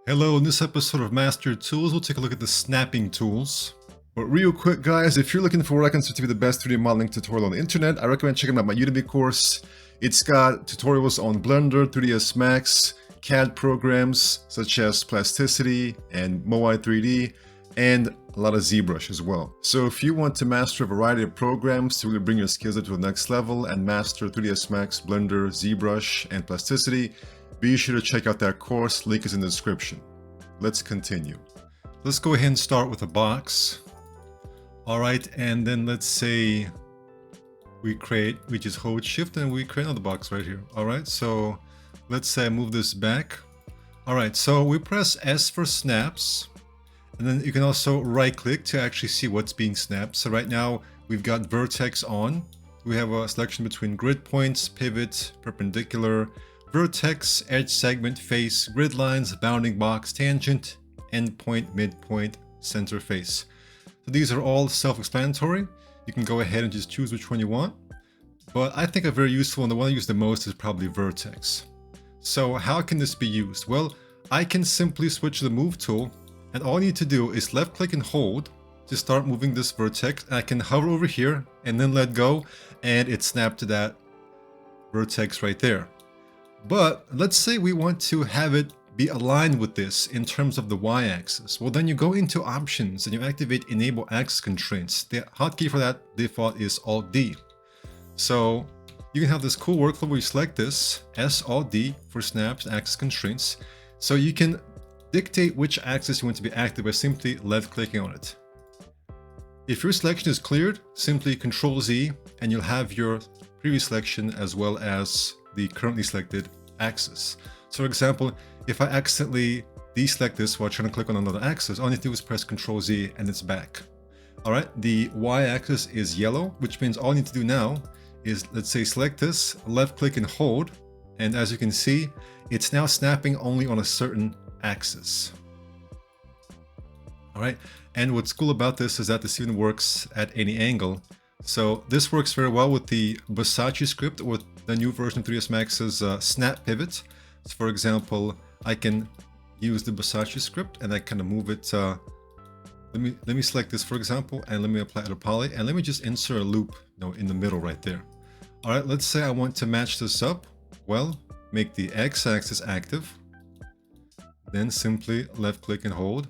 Hello, in this episode of Master Tools, we'll take a look at the snapping tools. But real quick guys, if you're looking for what I consider to be the best 3D modeling tutorial on the internet, I recommend checking out my Udemy course. It's got tutorials on Blender, 3ds Max, CAD programs such as Plasticity and Moai 3D, and a lot of ZBrush as well. So if you want to master a variety of programs to really bring your skills up to the next level and master 3ds Max, Blender, ZBrush, and Plasticity, be sure to check out that course, link is in the description. Let's continue. Let's go ahead and start with a box. Alright, and then let's say we just hold shift and we create another box right here. Alright, so let's say I move this back. Alright, so we press S for snaps, and then you can also right click to actually see what's being snapped. So right now we've got vertex on. We have a selection between grid points, pivot, perpendicular, vertex, edge segment, face, grid lines, bounding box, tangent, endpoint, midpoint, center face. So these are all self-explanatory. You can go ahead and just choose which one you want. But I think a very useful one, the one I use the most, is probably vertex. So how can this be used? Well, I can simply switch to the move tool, and all I need to do is left click and hold to start moving this vertex. And I can hover over here and then let go, and it snapped to that vertex right there. But let's say we want to have it be aligned with this in terms of the y-axis. Well, then you go into options and you activate enable axis constraints. The hotkey for that default is Alt-D. So you can have this cool workflow where you select this, S Alt-D for snaps, axis constraints. So you can dictate which axis you want to be active by simply left clicking on it. If your selection is cleared, simply Control Z and you'll have your previous selection as well as the currently selected axis. So for example, if I accidentally deselect this while trying to click on another axis, all I need to do is press Ctrl Z and it's back. Alright, the y-axis is yellow, which means all I need to do now is, let's say, select this, left click and hold, and as you can see, it's now snapping only on a certain axis. Alright, and what's cool about this is that this even works at any angle. So this works very well with the Versace script or with the new version of 3ds Max's snap pivot. So for example, I can use the Versace script and I kind of move it. Let me select this for example, and let me apply it to poly, and let me just insert a loop, in the middle right there. All right, let's say I want to match this up. Well, make the x-axis active, then simply left click and hold,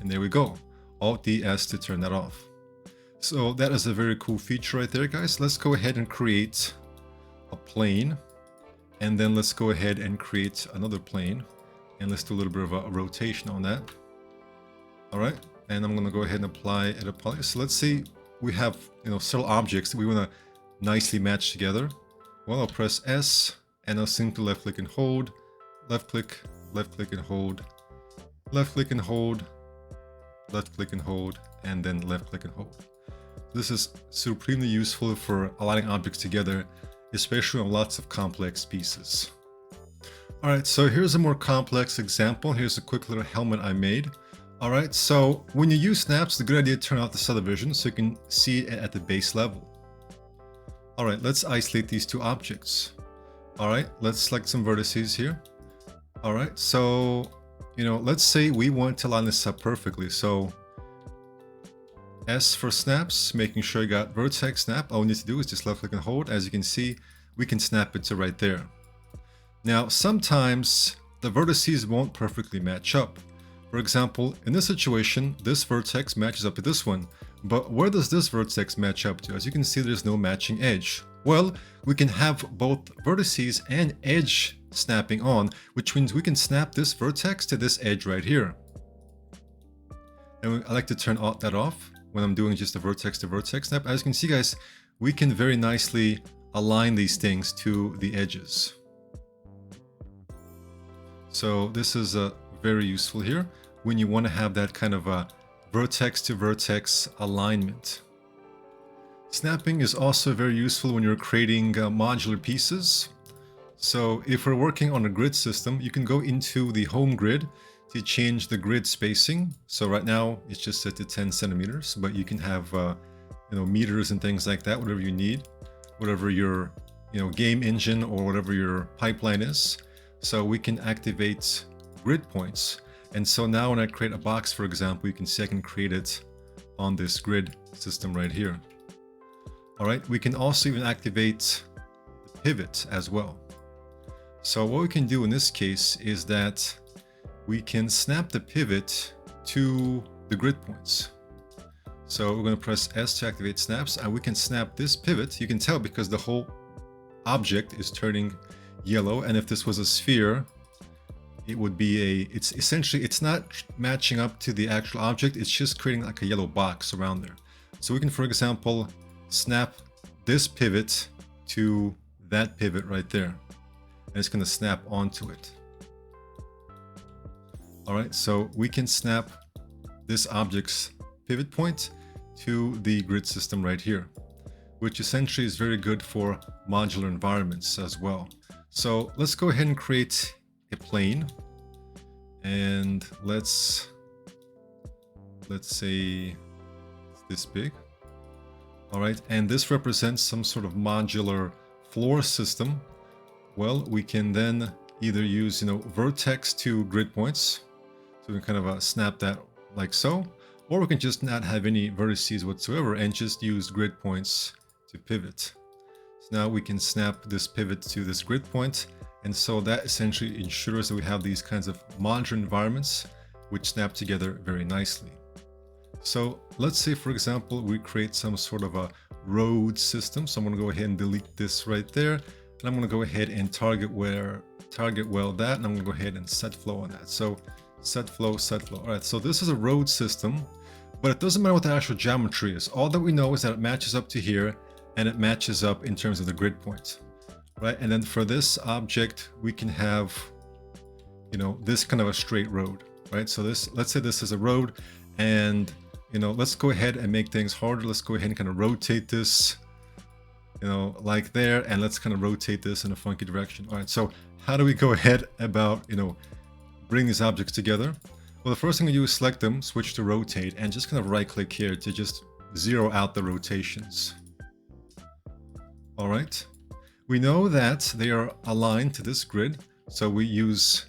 and there we go. Alt-D-S to turn that off. So that is a very cool feature right there, guys. Let's go ahead and create a plane, and then let's go ahead and create another plane, and let's do a little bit of a rotation on that. All right, and I'm going to go ahead and apply it a poly. So let's say we have several objects that we want to nicely match together. Well, I'll press S, and I'll simply left click and hold, left click and hold, left click and hold, left click and hold, and then left click and hold. This is supremely useful for aligning objects together, especially on lots of complex pieces. Alright, so here's a more complex example. Here's a quick little helmet I made. Alright, so when you use snaps, it's a good idea to turn off the subdivision so you can see it at the base level. Alright, let's isolate these two objects. Alright, let's select some vertices here. Alright, so, let's say we want to line this up perfectly. So S for snaps, making sure you got vertex snap. All we need to do is just left click and hold. As you can see, we can snap it to right there. Now, sometimes the vertices won't perfectly match up. For example, in this situation, this vertex matches up to this one. But where does this vertex match up to? As you can see, there's no matching edge. Well, we can have both vertices and edge snapping on, which means we can snap this vertex to this edge right here. And I like to turn that off when I'm doing just a vertex to vertex snap. As you can see, guys, we can very nicely align these things to the edges. So this is very useful here when you want to have that kind of a vertex to vertex alignment. Snapping is also very useful when you're creating modular pieces. So if we're working on a grid system, you can go into the home grid to change the grid spacing. So right now it's just set to 10 centimeters, but you can have meters and things like that, whatever you need, whatever your game engine or whatever your pipeline is. So we can activate grid points. And so now when I create a box, for example, you can see I can create it on this grid system right here. All right, we can also even activate the pivot as well. So what we can do in this case is that we can snap the pivot to the grid points. So we're going to press S to activate snaps, and we can snap this pivot. You can tell because the whole object is turning yellow, and if this was a sphere, it would be it's essentially, it's not matching up to the actual object, it's just creating like a yellow box around there. So we can, for example, snap this pivot to that pivot right there, and it's going to snap onto it. All right, so we can snap this object's pivot point to the grid system right here, which essentially is very good for modular environments as well. So let's go ahead and create a plane, and let's say it's this big. All right, and this represents some sort of modular floor system. Well, we can then either use, vertex to grid points, so we can kind of snap that like so, or we can just not have any vertices whatsoever and just use grid points to pivot. So now we can snap this pivot to this grid point, and so that essentially ensures that we have these kinds of modular environments which snap together very nicely. So let's say, for example, we create some sort of a road system. So I'm going to go ahead and delete this right there, and I'm going to go ahead and target well that, and I'm going to go ahead and set flow on that. So set flow. All right, so this is a road system, but it doesn't matter what the actual geometry is. All that we know is that it matches up to here, and it matches up in terms of the grid point, right? And then for this object, we can have, this kind of a straight road, right? So let's say this is a road, and let's go ahead and make things harder. Let's go ahead and kind of rotate this, like there, and let's kind of rotate this in a funky direction. All right, so how do we go ahead about, bring these objects together? Well, the first thing we do is select them, switch to rotate, and just kind of right click here to just zero out the rotations. All right, we know that they are aligned to this grid, so we use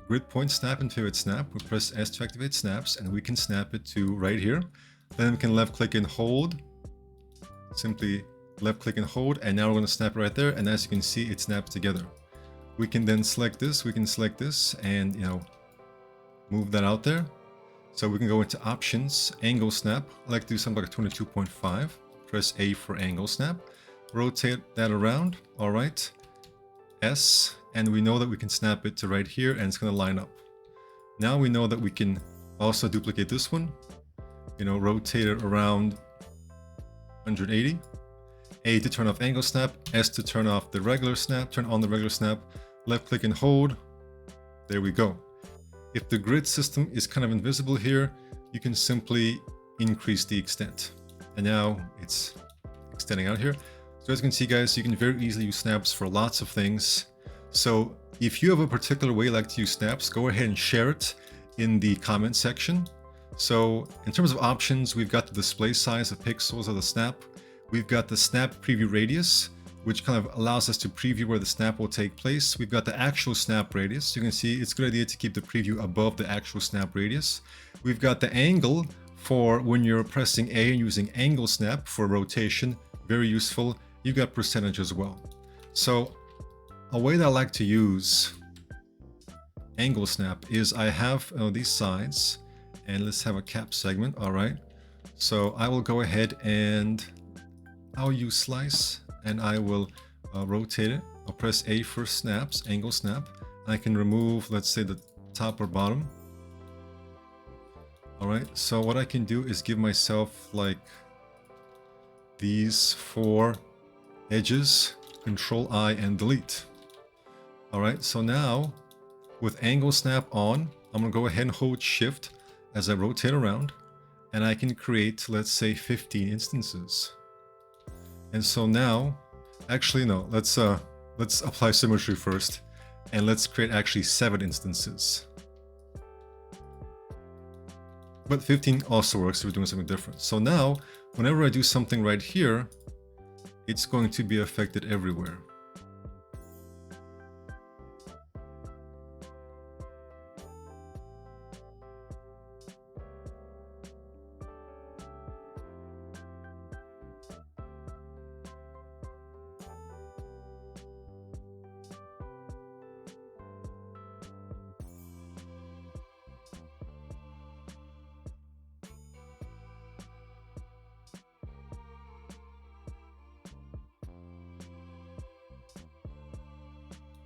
grid point snap and pivot snap. We press S to activate snaps, and we can snap it to right here. Then we can left click and hold, simply left click and hold, and now we're going to snap it right there, and as you can see, it snaps together. We can then select this, and move that out there. So we can go into options, angle snap. I like to do something like 22.5. Press A for angle snap. Rotate that around. All right. S, and we know that we can snap it to right here, and it's going to line up. Now we know that we can also duplicate this one. Rotate it around 180. A to turn off angle snap. S to turn off the regular snap. Turn on the regular snap. Left click and hold. There we go. If the grid system is kind of invisible here, you can simply increase the extent. And now it's extending out here. So as you can see, guys, you can very easily use snaps for lots of things. So if you have a particular way you like to use snaps, go ahead and share it in the comment section. So in terms of options, we've got the display size of pixels of the snap. We've got the snap preview radius, which kind of allows us to preview where the snap will take place. We've got the actual snap radius. You can see it's a good idea to keep the preview above the actual snap radius. We've got the angle for when you're pressing A and using angle snap for rotation, very useful. You've got percentage as well. So a way that I like to use angle snap is I have these sides, and let's have a cap segment. All right. So I will go ahead and I'll use slice, and I will rotate it. I'll press A for snaps, angle snap. I can remove, let's say, the top or bottom. All right, so what I can do is give myself like these 4 edges, Control I and delete. All right, so now with angle snap on, I'm gonna go ahead and hold Shift as I rotate around, and I can create, let's say, 15 instances. And so now, actually no, let's apply symmetry first, and let's create actually 7 instances. But 15 also works if we're doing something different. So now, whenever I do something right here, it's going to be affected everywhere.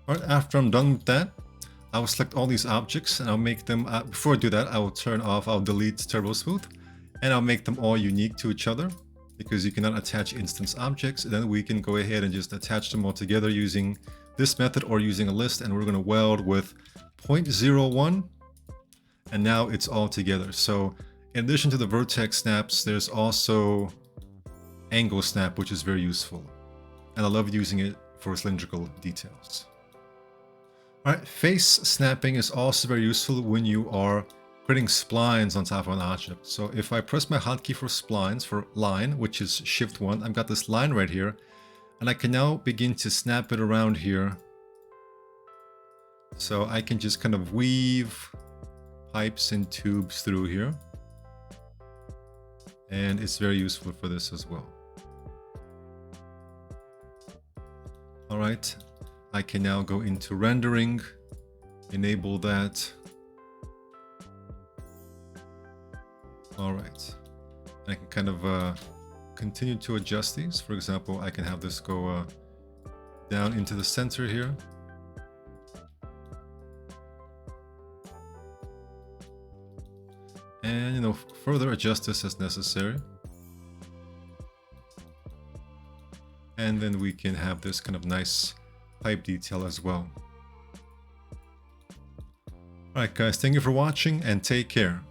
Alright, after I'm done with that, I will select all these objects and I'll make them, before I do that, I will turn off, I'll delete Turbo Smooth, and I'll make them all unique to each other because you cannot attach instance objects. And then we can go ahead and just attach them all together using this method or using a list, and we're going to weld with 0.01, and now it's all together. So in addition to the vertex snaps, there's also angle snap, which is very useful, and I love using it for cylindrical details. Alright, face snapping is also very useful when you are putting splines on top of an object. So if I press my hotkey for splines, for line, which is Shift 1, I've got this line right here, and I can now begin to snap it around here. So I can just kind of weave pipes and tubes through here. And it's very useful for this as well. Alright, I can now go into rendering, enable that. Alright, I can kind of continue to adjust these. For example, I can have this go down into the center here. And, you know, further adjust this as necessary. And then we can have this kind of nice pipe detail as well. Alright guys, thank you for watching and take care.